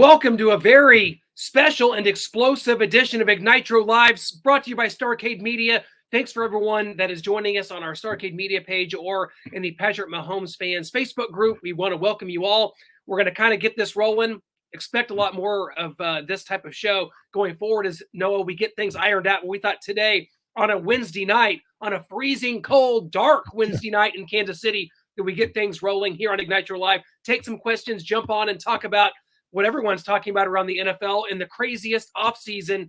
Welcome to a very special and explosive edition of Ignitro Lives, brought to you by Starcade Media. Thanks for everyone that is joining us on our Starcade Media page or in the Patrick Mahomes fans Facebook group. We want to welcome you all. We're going to kind of get this rolling. Expect a lot more of this type of show going forward as Noah, we get things ironed out. We thought today on a Wednesday night, on a freezing cold, dark Wednesday night in Kansas City, that we get things rolling here on Ignitro Live. Take some questions, jump on and talk about what everyone's talking about around the NFL in the craziest offseason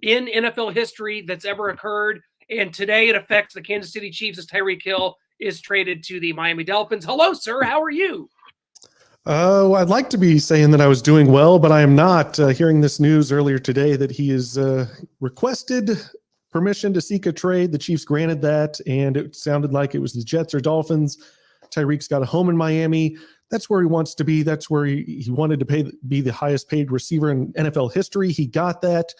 in NFL history that's ever occurred. And today it affects the Kansas City Chiefs as Tyreek Hill is traded to the Miami Dolphins. Hello, sir. How are you? I'd like to be saying that I was doing well, but I am not. Hearing this news earlier today that he has requested permission to seek a trade. The Chiefs granted that, and it sounded like it was the Jets or Dolphins. Tyreek's got a home in Miami. That's where he wants to be. That's where he wanted to be the highest paid receiver in NFL history. He got that.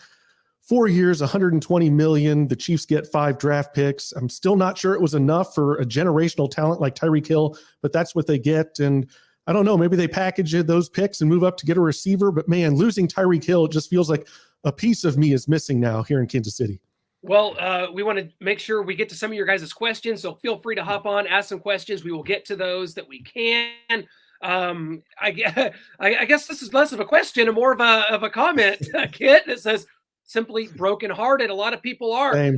4 years, $120 million. The Chiefs get 5 draft picks. I'm still not sure it was enough for a generational talent like Tyreek Hill, but that's what they get. And I don't know, maybe they package those picks and move up to get a receiver. But man, losing Tyreek Hill, it just feels like a piece of me is missing now here in Kansas City. Well, we want to make sure we get to some of your guys' questions, so feel free to hop on, ask some questions. We will get to those that we can. I guess this is less of a question and more of a comment, Kit, that says simply brokenhearted. A lot of people are.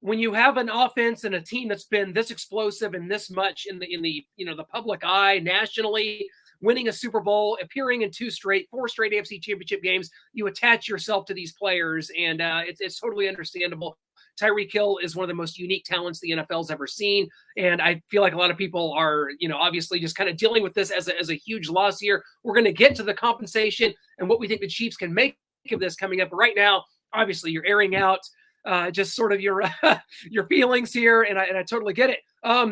When you have an offense and a team that's been this explosive and this much in the the public eye nationally, winning a Super Bowl, appearing in 4 straight AFC Championship games, you attach yourself to these players, and it's totally understandable. Tyreek Hill is one of the most unique talents the NFL's ever seen, and I feel like a lot of people are, obviously just kind of dealing with this as a huge loss here. We're going to get to the compensation and what we think the Chiefs can make of this coming up. But right now, obviously, you're airing out just sort of your feelings here, and I totally get it.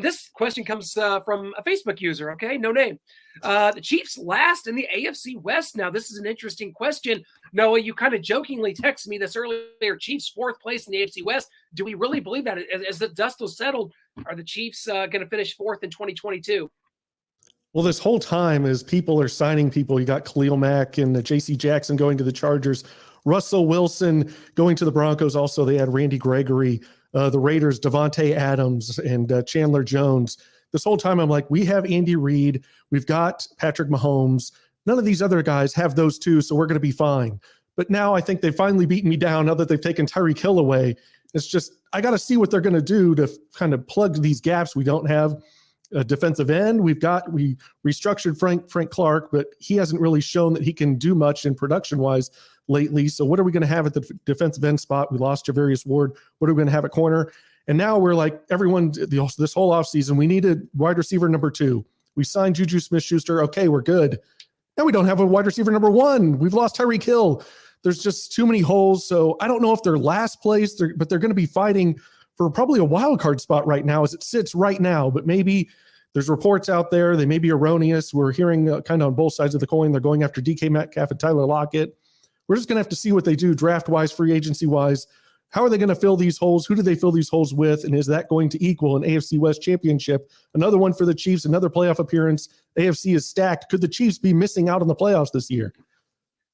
This question comes from a Facebook user, okay? No name. The Chiefs last in the AFC West. Now, this is an interesting question. Noah, you kind of jokingly texted me this earlier. Chiefs 4th place in the AFC West. Do we really believe that? As the dust was settled, are the Chiefs going to finish 4th in 2022? Well, this whole time as people are signing people, you got Khalil Mack and J.C. Jackson going to the Chargers, Russell Wilson going to the Broncos. Also, they had Randy Gregory, the Raiders, Devontae Adams, and Chandler Jones. This whole time, I'm like, we have Andy Reid. We've got Patrick Mahomes. None of these other guys have those two, so we're going to be fine. But now I think they've finally beaten me down now that they've taken Tyreek Hill away. It's just, I got to see what they're going to do to kind of plug these gaps. We don't have a defensive end. We restructured Frank Clark, but he hasn't really shown that he can do much in production-wise lately. So what are we going to have at the defensive end spot? We lost Javarius Ward. What are we going to have at corner? And now we're like, everyone, this whole offseason, we needed wide receiver number 2. We signed Juju Smith-Schuster. Okay, we're good. Now we don't have a wide receiver number 1. We've lost Tyreek Hill. There's just too many holes. So I don't know if they're last place, but they're going to be fighting for probably a wild card spot right now as it sits right now. But maybe there's reports out there. They may be erroneous. We're hearing kind of on both sides of the coin. They're going after DK Metcalf and Tyler Lockett. We're just going to have to see what they do draft-wise, free agency-wise. How are they going to fill these holes? Who do they fill these holes with? And is that going to equal an AFC West championship? Another one for the Chiefs, another playoff appearance. AFC is stacked. Could the Chiefs be missing out on the playoffs this year?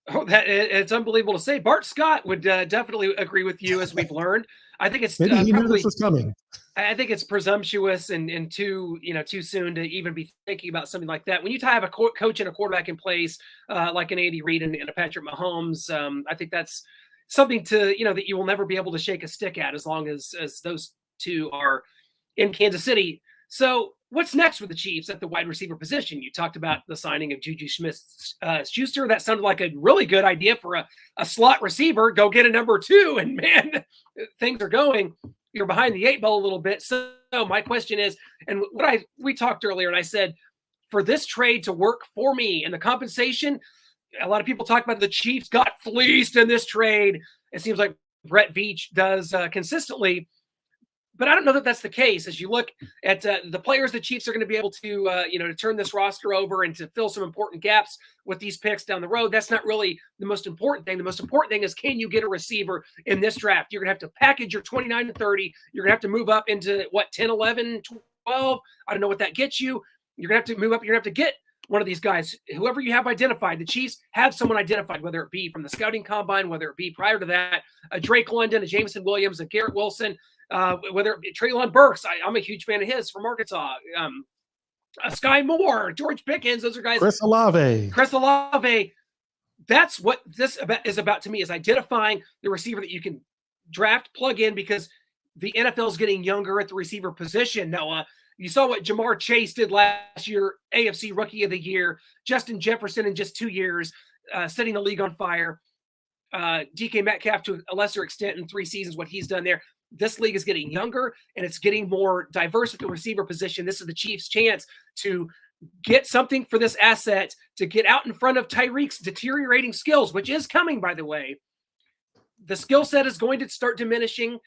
Oh, it's unbelievable to say. Bart Scott would definitely agree with you, as we've learned. I think it's maybe he knew this was coming. I think it's presumptuous and too soon to even be thinking about something like that. When you have a coach and a quarterback in place, like an Andy Reid and a Patrick Mahomes, I think that's something to that you will never be able to shake a stick at as long as those two are in Kansas City. So what's next for the Chiefs at the wide receiver position? You talked about the signing of Juju Smith-Schuster. That sounded like a really good idea for a slot receiver. Go get a number 2, and man, things are going. You're behind the 8 ball a little bit. So my question is, and we talked earlier, and I said, for this trade to work for me and the compensation, a lot of people talk about the Chiefs got fleeced in this trade. It seems like Brett Veach does consistently. But I don't know that that's the case. As you look at the players the Chiefs are going to be able to, to turn this roster over and to fill some important gaps with these picks down the road, that's not really the most important thing. The most important thing is, can you get a receiver in this draft? You're going to have to package your 29 to 30. You're going to have to move up into, 10, 11, 12. I don't know what that gets you. You're going to have to move up. You're going to have to get one of these guys, whoever you have identified. The Chiefs have someone identified, whether it be from the scouting combine, whether it be prior to that, a Drake London, a Jameson Williams, a Garrett Wilson, whether it be Treylon Burks. I'm a huge fan of his from Arkansas. Sky Moore, George Pickens. Those are guys. Chris Olave. That's what this is about to me, is identifying the receiver that you can draft, plug in, because the NFL is getting younger at the receiver position. Noah, you saw what Jamar Chase did last year, AFC Rookie of the Year. Justin Jefferson in just 2 years, setting the league on fire. DK Metcalf to a lesser extent in 3 seasons, what he's done there. This league is getting younger and it's getting more diverse at the receiver position. This is the Chiefs' chance to get something for this asset, to get out in front of Tyreek's deteriorating skills, which is coming, by the way. The skill set is going to start diminishing.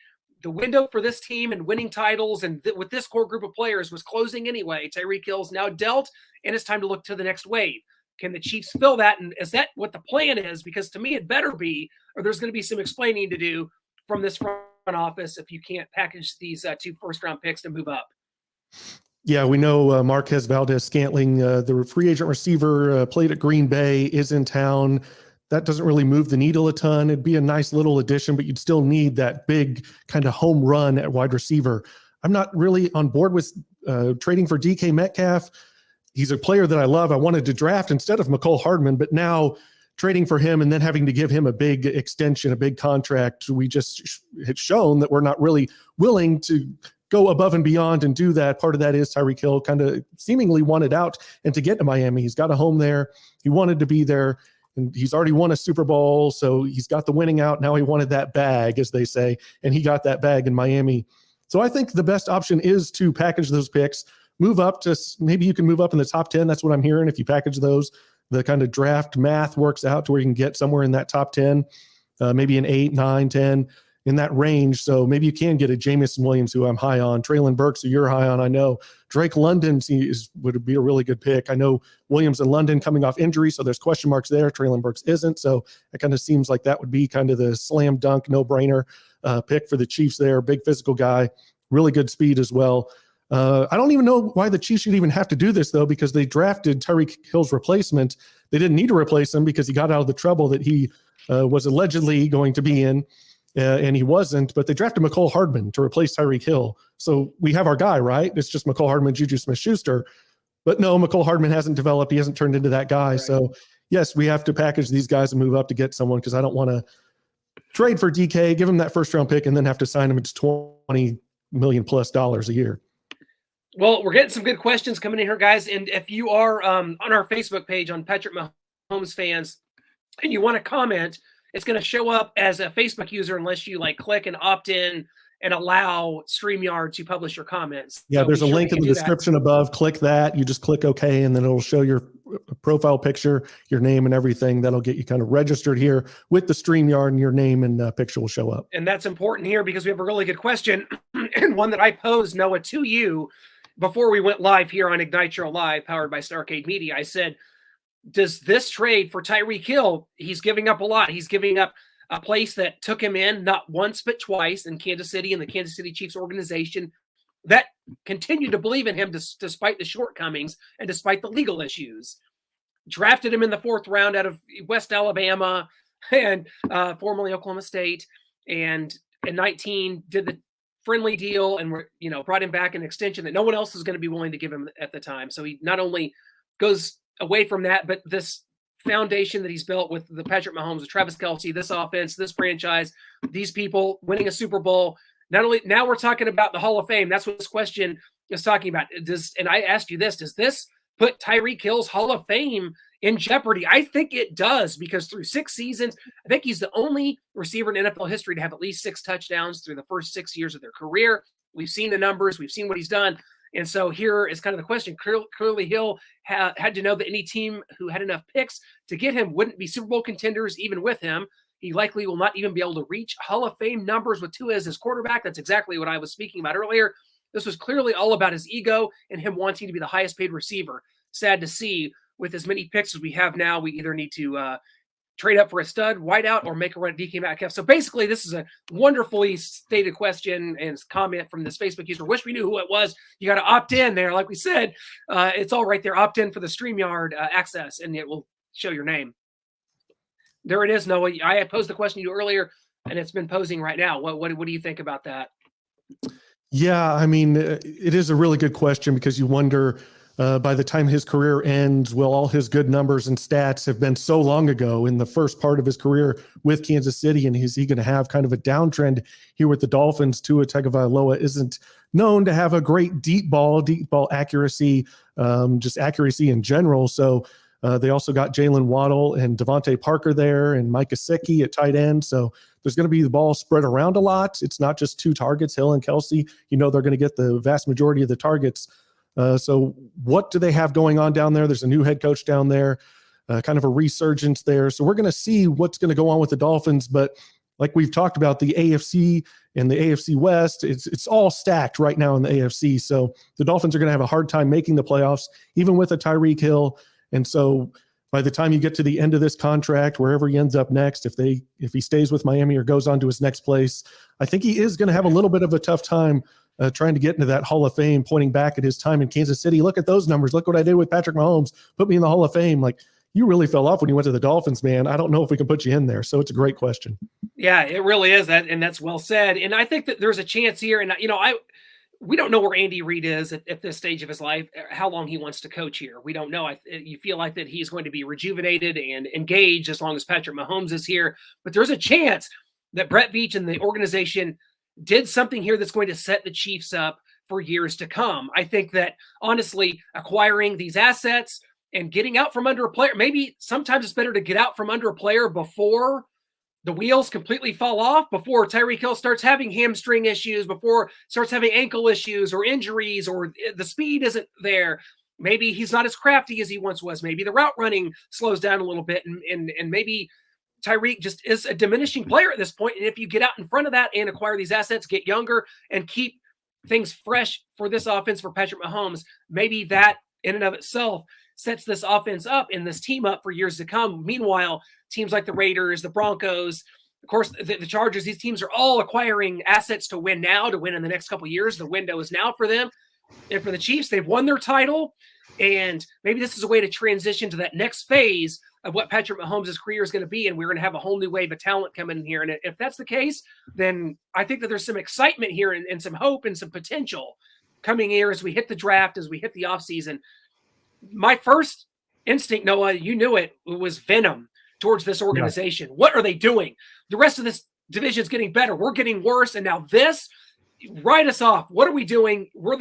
The window for this team and winning titles and with this core group of players was closing anyway. Tyreek Hill's now dealt, and it's time to look to the next wave. Can the Chiefs fill that? And is that what the plan is? Because to me, it better be, or there's going to be some explaining to do from this front office if you can't package these 2 first-round picks to move up. Yeah, we know Marquez Valdez-Scantling, the free agent receiver, played at Green Bay, is in town. That doesn't really move the needle a ton. It'd be a nice little addition, but you'd still need that big kind of home run at wide receiver. I'm not really on board with trading for DK Metcalf. He's a player that I love. I wanted to draft instead of McCole Hardman, but now trading for him and then having to give him a big extension, a big contract, we just had shown that we're not really willing to go above and beyond and do that. Part of that is Tyreek Hill kind of seemingly wanted out and to get to Miami. He's got a home there. He wanted to be there, and he's already won a Super Bowl, so he's got the winning out. Now he wanted that bag, as they say, and he got that bag in Miami. So I think the best option is to package those picks, move up to, maybe you can move up in the top 10. That's what I'm hearing. If you package those, the kind of draft math works out to where you can get somewhere in that top 10, maybe an 8, 9, 10, in that range. So maybe you can get a Jameson Williams, who I'm high on. Treylon Burks, who you're high on, I know. Drake London would be a really good pick. I know Williams and London coming off injury, so there's question marks there. Treylon Burks isn't, so it kind of seems like that would be kind of the slam dunk, no-brainer pick for the Chiefs there. Big physical guy, really good speed as well. I don't even know why the Chiefs should even have to do this, though, because they drafted Tyreek Hill's replacement. They didn't need to replace him because he got out of the trouble that he was allegedly going to be in. And he wasn't, but they drafted McCole Hardman to replace Tyreek Hill. So we have our guy, right? It's just McCole Hardman, Juju Smith-Schuster. But no, McCole Hardman hasn't developed. He hasn't turned into that guy. Right. So, yes, we have to package these guys and move up to get someone, because I don't want to trade for DK, give him that first-round pick, and then have to sign him at $20 million plus a year. Well, we're getting some good questions coming in here, guys. And if you are on our Facebook page on Patrick Mahomes Fans and you want to comment, it's going to show up as a Facebook user unless you click and opt in and allow StreamYard to publish your comments. Yeah, so there's a link in the description above. Click that. You just click OK, and then it'll show your profile picture, your name and everything. That'll get you kind of registered here with the StreamYard, and your name and picture will show up. And that's important here because we have a really good question and one that I posed, Noah, to you before we went live here on Ignite Your Live, powered by Starcade Media. I said, does this trade for Tyreek Hill, he's giving up a lot. He's giving up a place that took him in not once but twice in Kansas City and the Kansas City Chiefs organization that continued to believe in him despite the shortcomings and despite the legal issues. Drafted him in the 4th round out of West Alabama and formerly Oklahoma State, and in 19 did the friendly deal and brought him back an extension that no one else was going to be willing to give him at the time. So he not only goes away from that, but this foundation that he's built with the Patrick Mahomes, with Travis Kelce, this offense, this franchise, these people winning a Super Bowl. Not only now we're talking about the Hall of Fame. That's what this question is talking about. And I asked you this, does this put Tyreek Hill's Hall of Fame in jeopardy? I think it does, because through 6 seasons, I think he's the only receiver in NFL history to have at least 6 touchdowns through the first 6 years of their career. We've seen the numbers. We've seen what he's done. And so here is kind of the question. Clearly, Hill had to know that any team who had enough picks to get him wouldn't be Super Bowl contenders even with him. He likely will not even be able to reach Hall of Fame numbers with Tua as his quarterback. That's exactly what I was speaking about earlier. This was clearly all about his ego and him wanting to be the highest paid receiver. Sad to see, with as many picks as we have now, we either need to trade up for a stud wideout or make a run at DK Metcalf? So basically, this is a wonderfully stated question and comment from this Facebook user. Wish we knew who it was. You got to opt in there. Like we said, it's all right there. Opt in for the StreamYard access, and it will show your name. There it is, Noah. I posed the question to you earlier, and it's been posing right now. What do you think about that? Yeah, I mean, it is a really good question because you wonder by the time his career ends, will all his good numbers and stats have been so long ago in the first part of his career with Kansas City, and is he going to have kind of a downtrend here with the Dolphins? Tua Tagovailoa isn't known to have a great deep ball accuracy, just accuracy in general. So they also got Jalen Waddle and Devontae Parker there and Mike Gesicki at tight end. So there's going to be the ball spread around a lot. It's not just 2 targets, Hill and Kelsey. You know they're going to get the vast majority of the targets. So what do they have going on down there? There's a new head coach down there, kind of a resurgence there. So we're going to see what's going to go on with the Dolphins. But like we've talked about, the AFC and the AFC West, it's all stacked right now in the AFC. So the Dolphins are going to have a hard time making the playoffs, even with a Tyreek Hill. And so by the time you get to the end of this contract, wherever he ends up next, if he stays with Miami or goes on to his next place, I think he is going to have a little bit of a tough time trying to get into that Hall of Fame, pointing back at his time in Kansas City. Look at those numbers. Look what I did with Patrick Mahomes. Put me in the Hall of Fame. Like, you really fell off when you went to the Dolphins, man. I don't know if we can put you in there. So it's a great question. Yeah, it really is that, and that's well said. And I think that there's a chance here. And we don't know where Andy Reid is at this stage of his life, how long he wants to coach here. We don't know. You feel like that he's going to be rejuvenated and engaged as long as Patrick Mahomes is here. But there's a chance that Brett Veach and the organization did something here that's going to set the Chiefs up for years to come. I think that, honestly, acquiring these assets and getting out from under a player, maybe sometimes it's better to get out from under a player before the wheels completely fall off, before Tyreek Hill starts having hamstring issues, before starts having ankle issues or injuries, or the speed isn't there. Maybe he's not as crafty as he once was. Maybe the route running slows down a little bit, and maybe Tyreek just is a diminishing player at this point. And if you get out in front of that and acquire these assets, get younger, and keep things fresh for this offense for Patrick Mahomes, maybe that in and of itself sets this offense up and this team up for years to come. Meanwhile, teams like the Raiders, the Broncos, of course, the Chargers, these teams are all acquiring assets to win now, to win in the next couple of years. The window is now for them. And for the Chiefs, they've won their title. And maybe this is a way to transition to that next phase of what Patrick Mahomes' career is going to be. And we're going to have a whole new wave of talent coming in here. And if that's the case, then I think that there's some excitement here and some hope and some potential coming here as we hit the draft, as we hit the offseason. My first instinct, Noah, you knew it, was venom towards this organization. Yeah. What are they doing? The rest of this division is getting better. We're getting worse. And now this, write us off. What are we doing? We're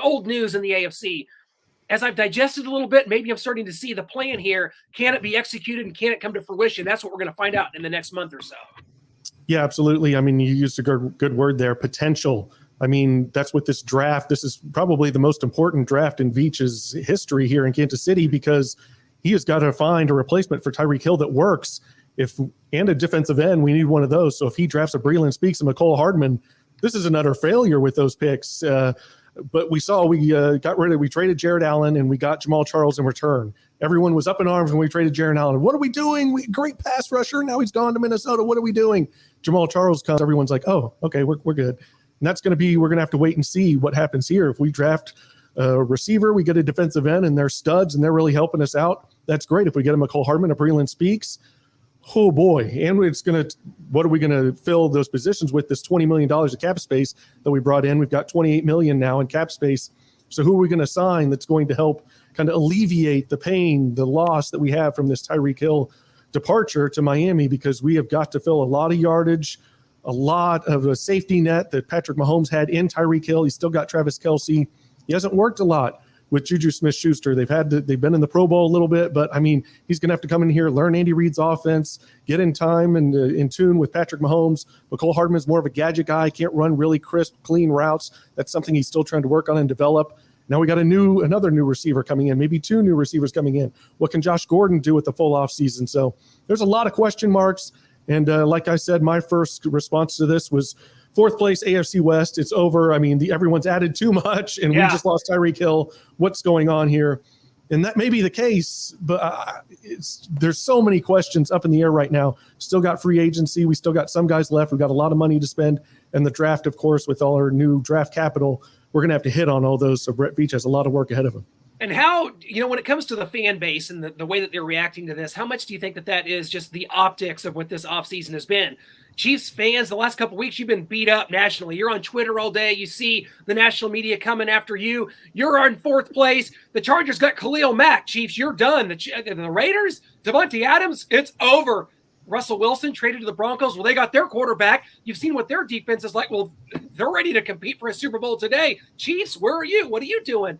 old news in the AFC. As I've digested a little bit, maybe I'm starting to see the plan here. Can it be executed and can it come to fruition? That's what we're going to find out in the next month or so. Yeah, absolutely. I mean, you used a good word there, potential. I mean, that's what this draft, this is probably the most important draft in Veach's history here in Kansas City, because he has got to find a replacement for Tyreek Hill that works. And a defensive end, we need one of those. So if he drafts a Breland Speaks and McCole Hardman, this is an utter failure with those picks. But we traded Jared Allen and we got Jamal Charles in return. Everyone was up in arms when we traded Jared Allen. What are we doing? Great pass rusher. Now he's gone to Minnesota. What are we doing? Jamal Charles comes. Everyone's like, oh, okay, we're good. And that's we're going to have to wait and see what happens here. If we draft a receiver, we get a defensive end and they're studs and they're really helping us out. That's great. If we get a McCole Hardman, a Breland Speaks, oh boy. And what are we going to fill those positions with? This $20 million of cap space that we brought in. We've got $28 million now in cap space. So who are we going to sign that's going to help kind of alleviate the pain, the loss that we have from this Tyreek Hill departure to Miami? Because we have got to fill a lot of yardage, a lot of a safety net that Patrick Mahomes had in Tyreek Hill. He's still got Travis Kelce. He hasn't worked a lot with Juju Smith-Schuster. They've been in the Pro Bowl a little bit, but I mean, he's going to have to come in here, learn Andy Reid's offense, get in time and in tune with Patrick Mahomes. McCole Hardman's more of a gadget guy, can't run really crisp, clean routes. That's something he's still trying to work on and develop. Now we got another new receiver coming in, maybe 2 new receivers coming in. What can Josh Gordon do with the full offseason? So there's a lot of question marks. And like I said, my first response to this was 4th place AFC West. It's over. I mean, everyone's added too much, and we just lost Tyreek Hill. What's going on here? And that may be the case, but there's so many questions up in the air right now. Still got free agency. We still got some guys left. We've got a lot of money to spend. And the draft, of course, with all our new draft capital, we're going to have to hit on all those. So Brett Veach has a lot of work ahead of him. And how, when it comes to the fan base and the way that they're reacting to this, how much do you think that is just the optics of what this offseason has been? Chiefs fans, the last couple of weeks, you've been beat up nationally. You're on Twitter all day. You see the national media coming after you. You're in fourth place. The Chargers got Khalil Mack. Chiefs, you're done. The Raiders, Devontae Adams, it's over. Russell Wilson traded to the Broncos. Well, they got their quarterback. You've seen what their defense is like. Well, they're ready to compete for a Super Bowl today. Chiefs, where are you? What are you doing?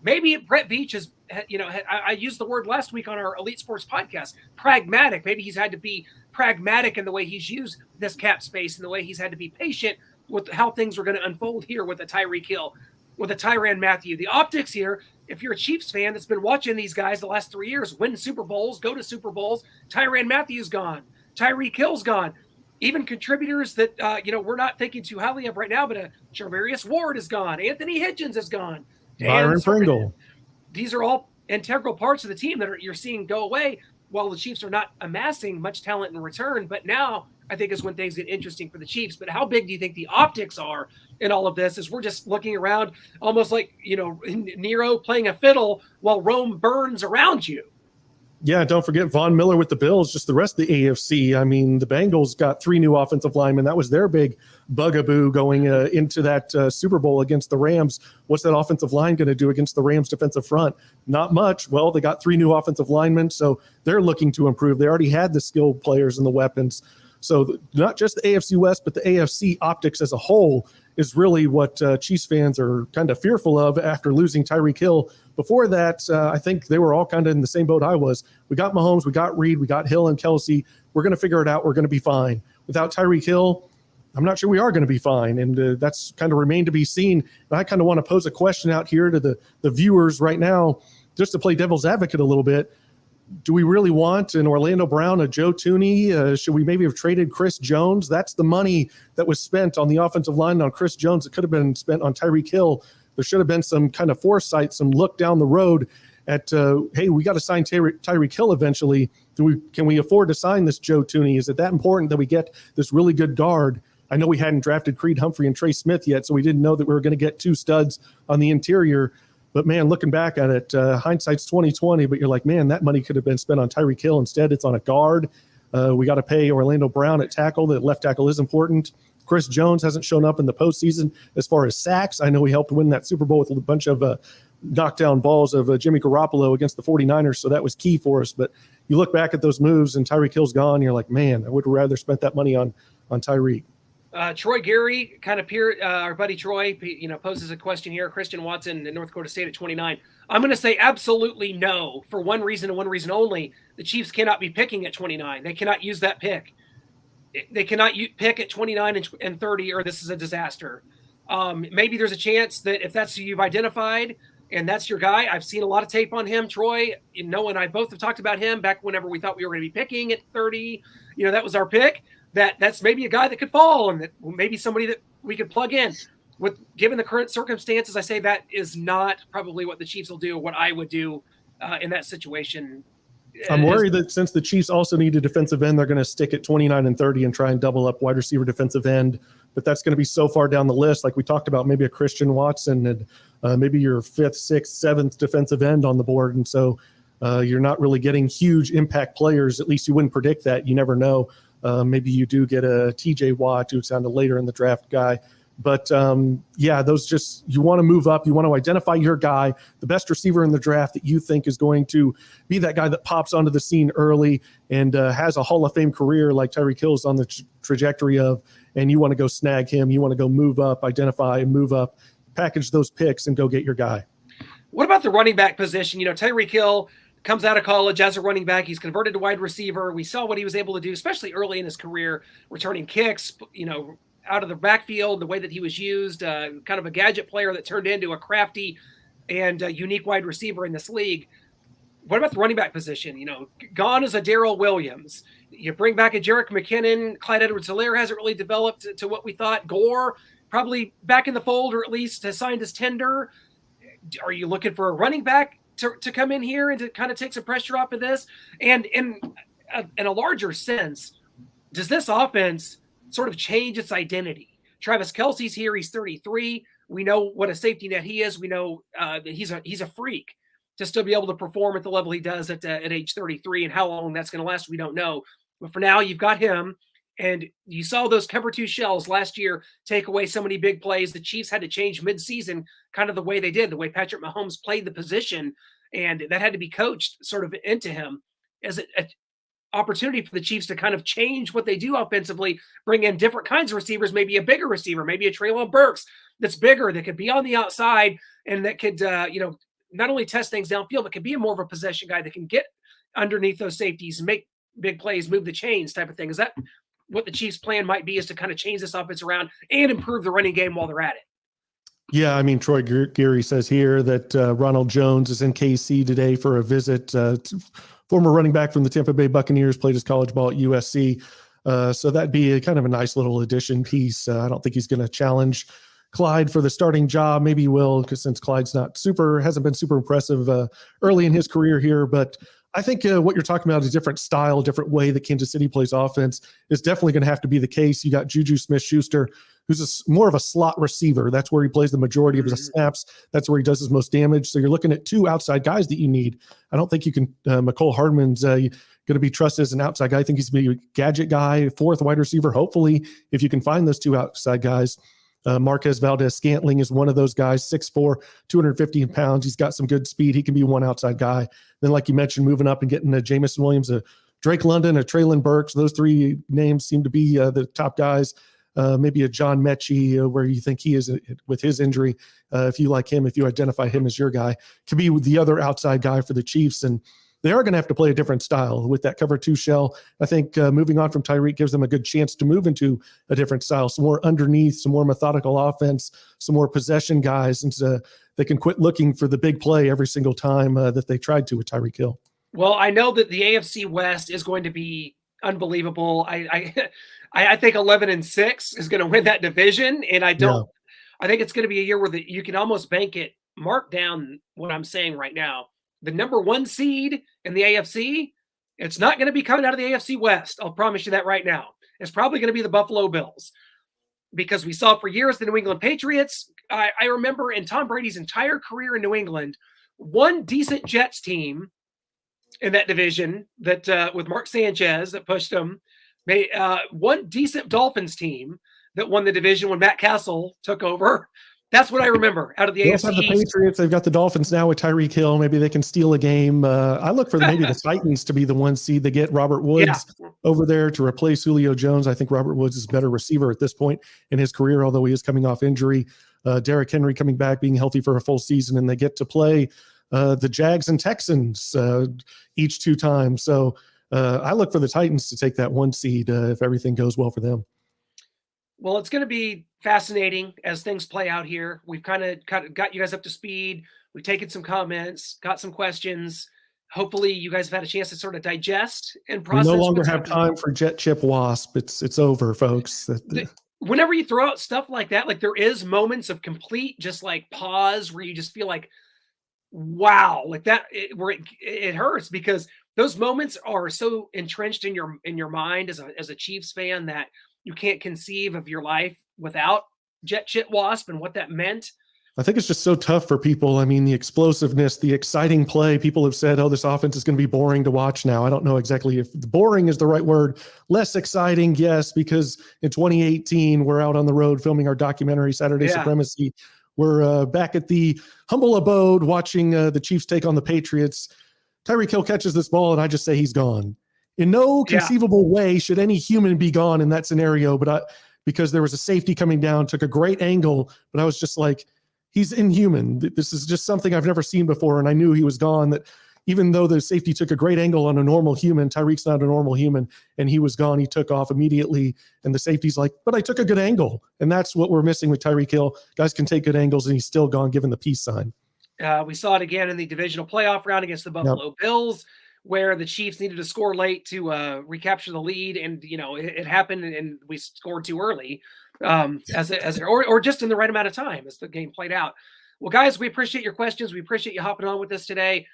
Maybe Brett Veach is, I used the word last week on our Elite Sports podcast, pragmatic. Maybe he's had to be pragmatic in the way he's used this cap space and the way he's had to be patient with how things are going to unfold here with a Tyreek Hill, with a Tyrann Mathieu. The optics here, if you're a Chiefs fan that's been watching these guys the last 3 years win Super Bowls, go to Super Bowls, Tyrann Mathieu's gone. Tyreek Hill's gone. Even contributors that, we're not thinking too highly of right now, but Charvarius Ward is gone. Anthony Hitchens is gone. Byron Pringle. These are all integral parts of the team that you're seeing go away while the Chiefs are not amassing much talent in return. But now I think is when things get interesting for the Chiefs. But how big do you think the optics are in all of this? As we're just looking around almost like, Nero playing a fiddle while Rome burns around you. Yeah, don't forget Von Miller with the Bills, just the rest of the AFC. I mean, the Bengals got 3 new offensive linemen. That was their big bugaboo going into that Super Bowl against the Rams. What's that offensive line going to do against the Rams defensive front? Not much. Well, they got 3 new offensive linemen, so they're looking to improve. They already had the skilled players and the weapons. So not just the AFC West, but the AFC optics as a whole is really what Chiefs fans are kind of fearful of after losing Tyreek Hill. Before that, I think they were all kind of in the same boat I was. We got Mahomes, we got Reid, we got Hill and Kelsey. We're going to figure it out. We're going to be fine. Without Tyreek Hill, I'm not sure we are going to be fine. And that's kind of remained to be seen. And I kind of want to pose a question out here to the viewers right now, just to play devil's advocate a little bit. Do we really want an Orlando Brown, a Joe Thuney? Should we maybe have traded Chris Jones? That's the money that was spent on the offensive line on Chris Jones. It could have been spent on Tyreek Hill. There should have been some kind of foresight, some look down the road at, hey, we got to sign Tyreek Hill eventually. Can we afford to sign this Joe Thuney? Is it that important that we get this really good guard? I know we hadn't drafted Creed Humphrey and Trey Smith yet, so we didn't know that we were going to get 2 studs on the interior. But, man, looking back at it, hindsight's 20/20, but you're like, man, that money could have been spent on Tyreek Hill. Instead, it's on a guard. We got to pay Orlando Brown at tackle. The left tackle is important. Chris Jones hasn't shown up in the postseason as far as sacks. I know he helped win that Super Bowl with a bunch of knockdown balls of Jimmy Garoppolo against the 49ers, so that was key for us. But you look back at those moves, and Tyreek Hill's gone. You're like, man, I would rather spent that money on Tyreek. Troy Gary, our buddy Troy, poses a question here. Christian Watson in North Dakota State at 29. I'm going to say absolutely no for one reason and one reason only. The Chiefs cannot be picking at 29. They cannot use that pick. They cannot pick at 29 and 30, or this is a disaster. Maybe there's a chance that if that's who you've identified and that's your guy, I've seen a lot of tape on him, Troy. Noah and I both have talked about him back whenever we thought we were going to be picking at 30. That was our pick. That's maybe a guy that could fall and that maybe somebody that we could plug in. Given the current circumstances, I say that is not probably what the Chiefs will do, what I would do in that situation. I'm worried that since the Chiefs also need a defensive end, they're going to stick at 29 and 30 and try and double up wide receiver defensive end. But that's going to be so far down the list. Like we talked about, maybe a Christian Watson and maybe your 5th, 6th, 7th defensive end on the board. And so you're not really getting huge impact players. At least you wouldn't predict that. You never know. Maybe you do get a TJ Watt, who sounded later in the draft guy. But, those just – you want to move up. You want to identify your guy, the best receiver in the draft that you think is going to be that guy that pops onto the scene early and has a Hall of Fame career like Tyreek Hill's on the trajectory of, and you want to go snag him. You want to go move up, identify and move up, package those picks, and go get your guy. What about the running back position? Tyreek Hill comes out of college as a running back. He's converted to wide receiver. We saw what he was able to do, especially early in his career, returning kicks, out of the backfield, the way that he was used, kind of a gadget player that turned into a crafty and unique wide receiver in this league. What about the running back position? Gone is a Darrell Williams. You bring back a Jerick McKinnon. Clyde Edwards-Helaire hasn't really developed to what we thought. Gore probably back in the fold, or at least has signed his tender. Are you looking for a running back to come in here and to kind of take some pressure off of this? And in a larger sense, does this offense sort of change its identity? Travis Kelce's here. He's 33. We know what a safety net he is. We know that he's a freak to still be able to perform at the level he does at age 33, and how long that's going to last, we don't know. But for now, you've got him, and you saw those cover two shells last year take away so many big plays. The Chiefs had to change midseason kind of the way they did, the way Patrick Mahomes played the position, and that had to be coached sort of into him as an opportunity for the Chiefs to kind of change what they do offensively, bring in different kinds of receivers, maybe a bigger receiver, maybe a Treylon Burks that's bigger, that could be on the outside, and that could, not only test things downfield, but can be more of a possession guy that can get underneath those safeties and make big plays, move the chains type of thing. Is that what the Chiefs' plan might be, is to kind of change this offense around and improve the running game while they're at it? Yeah, I mean, Troy Geary says here that Ronald Jones is in KC today for a visit. Former running back from the Tampa Bay Buccaneers, played his college ball at USC. So that'd be a kind of a nice little addition piece. I don't think he's going to challenge Clyde for the starting job. Maybe he will, because since Clyde's hasn't been super impressive early in his career here. But I think what you're talking about is a different style, different way that Kansas City plays offense is definitely going to have to be the case. You got Juju Smith-Schuster, who's more of a slot receiver. That's where he plays the majority of his snaps. That's where he does his most damage. So you're looking at two outside guys that you need. I don't think you can McCole Hardman's going to be trusted as an outside guy. I think he's going to be a gadget guy, fourth wide receiver, hopefully, if you can find those two outside guys. Marquez Valdez-Scantling is one of those guys, 6'4", 215 pounds. He's got some good speed. He can be one outside guy. Then, like you mentioned, moving up and getting a Jameson Williams, a Drake London, a Treylon Burks. Those three names seem to be the top guys. Maybe a John Mechie, where you think he is with his injury. If you like him, if you identify him as your guy, could be the other outside guy for the Chiefs. And they are going to have to play a different style with that cover two shell. I think moving on from Tyreek gives them a good chance to move into a different style, some more underneath, some more methodical offense, some more possession guys, and so they can quit looking for the big play every single time that they tried to with Tyreek Hill. Well, I know that the AFC West is going to be unbelievable. I think 11-6 is going to win that division, and I think it's going to be a year where you can almost bank it, mark down what I'm saying right now. The number one seed in the AFC, it's not going to be coming out of the AFC West. I'll promise you that right now. It's probably going to be the Buffalo Bills, because we saw for years the New England Patriots. I remember in Tom Brady's entire career in New England, one decent Jets team in that division that with Mark Sanchez that pushed them, one decent Dolphins team that won the division when Matt Castle took over. That's what I remember out of the AFC. Have the Patriots. They've got the Dolphins now with Tyreek Hill. Maybe they can steal a game. I look for maybe the Titans to be the one seed. They get Robert Woods over there to replace Julio Jones. I think Robert Woods is a better receiver at this point in his career, although he is coming off injury. Derrick Henry coming back, being healthy for a full season, and they get to play the Jags and Texans each 2 times. So I look for the Titans to take that one seed if everything goes well for them. Well, it's going to be fascinating as things play out here. We've kind of got you guys up to speed. We've taken some comments, got some questions. Hopefully you guys have had a chance to sort of digest and process. We no longer have time for Jet Chip Wasp. It's over, folks. Whenever you throw out stuff like that, like there is moments of complete just like pause where you just feel like, wow, like that, where it hurts, because those moments are so entrenched in your mind as a Chiefs fan that you can't conceive of your life without Jet Chip Wasp and what that meant. I think it's just so tough for people. I mean, the explosiveness, the exciting play. People have said, oh, this offense is going to be boring to watch now. I don't know exactly if boring is the right word. Less exciting, yes, because in 2018, we're out on the road filming our documentary, Saturday Supremacy. We're back at the humble abode watching the Chiefs take on the Patriots. Tyreek Hill catches this ball, and I just say he's gone. In no conceivable way should any human be gone in that scenario, but because there was a safety coming down, took a great angle, but I was just like, he's inhuman. This is just something I've never seen before, and I knew he was gone. That even though the safety took a great angle on a normal human, Tyreek's not a normal human, and he was gone. He took off immediately, and the safety's like, but I took a good angle, and that's what we're missing with Tyreek Hill. Guys can take good angles, and he's still gone, given the peace sign. We saw it again in the divisional playoff round against the Buffalo Bills, where the Chiefs needed to score late to recapture the lead, and it happened, and we scored too early, or just in the right amount of time as the game played out. Well, guys, we appreciate your questions. We appreciate you hopping on with us today.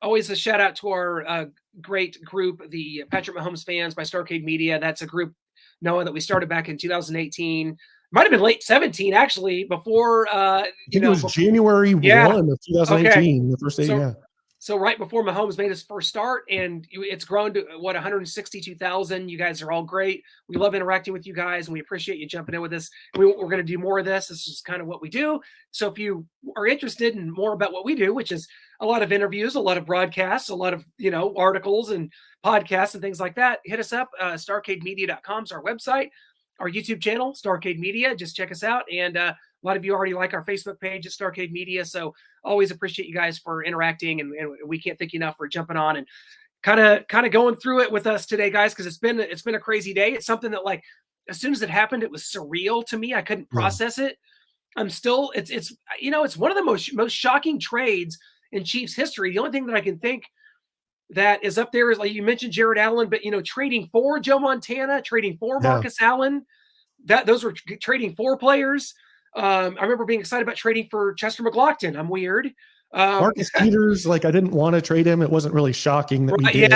Always a shout out to our great group, the Patrick Mahomes fans by Starcade Media. That's a group, Noah, that we started back in 2018. Might have been late 17, actually, before I think it was January 1 of 2018. Okay. The first day, yeah. So right before Mahomes made his first start, and it's grown to 162,000. You guys are all great. We love interacting with you guys, and we appreciate you jumping in with us. We're going to do more of this. This is kind of what we do. So if you are interested in more about what we do, which is a lot of interviews, a lot of broadcasts, a lot of articles and podcasts and things like that, hit us up. Starcademedia.com is our website. Our YouTube channel, Starcade Media. Just check us out. And a lot of you already like our Facebook page at Starcade Media. So always appreciate you guys for interacting. And we can't thank you enough for jumping on and kind of going through it with us today, guys, because it's been a crazy day. It's something that, like, as soon as it happened, it was surreal to me. I couldn't process it. I'm still, it's one of the most shocking trades in Chiefs history. The only thing that I can think that is up there is, like you mentioned, Jared Allen, but trading for Joe Montana, trading for Marcus Allen, those were trading for players. I remember being excited about trading for Chester McLaughlin. I'm weird. Marcus Peters, like, I didn't want to trade him. It wasn't really shocking that we did.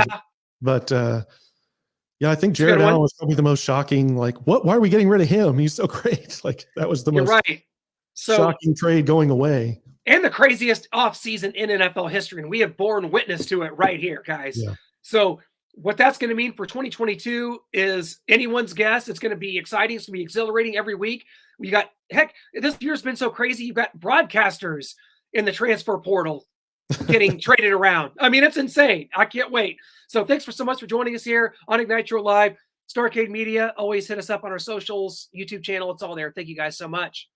But I think Jared Allen was probably the most shocking. Like, why are we getting rid of him? He's so great. Like, that was the most shocking trade going away. And the craziest offseason in NFL history. And we have borne witness to it right here, guys. Yeah. So what that's going to mean for 2022 is anyone's guess. It's going to be exciting. It's going to be exhilarating every week. We got, this year's been so crazy. You've got broadcasters in the transfer portal getting traded around. I mean, it's insane. I can't wait. So thanks so much for joining us here on Ignite Your Live. Starcade Media. Always hit us up on our socials, YouTube channel. It's all there. Thank you guys so much.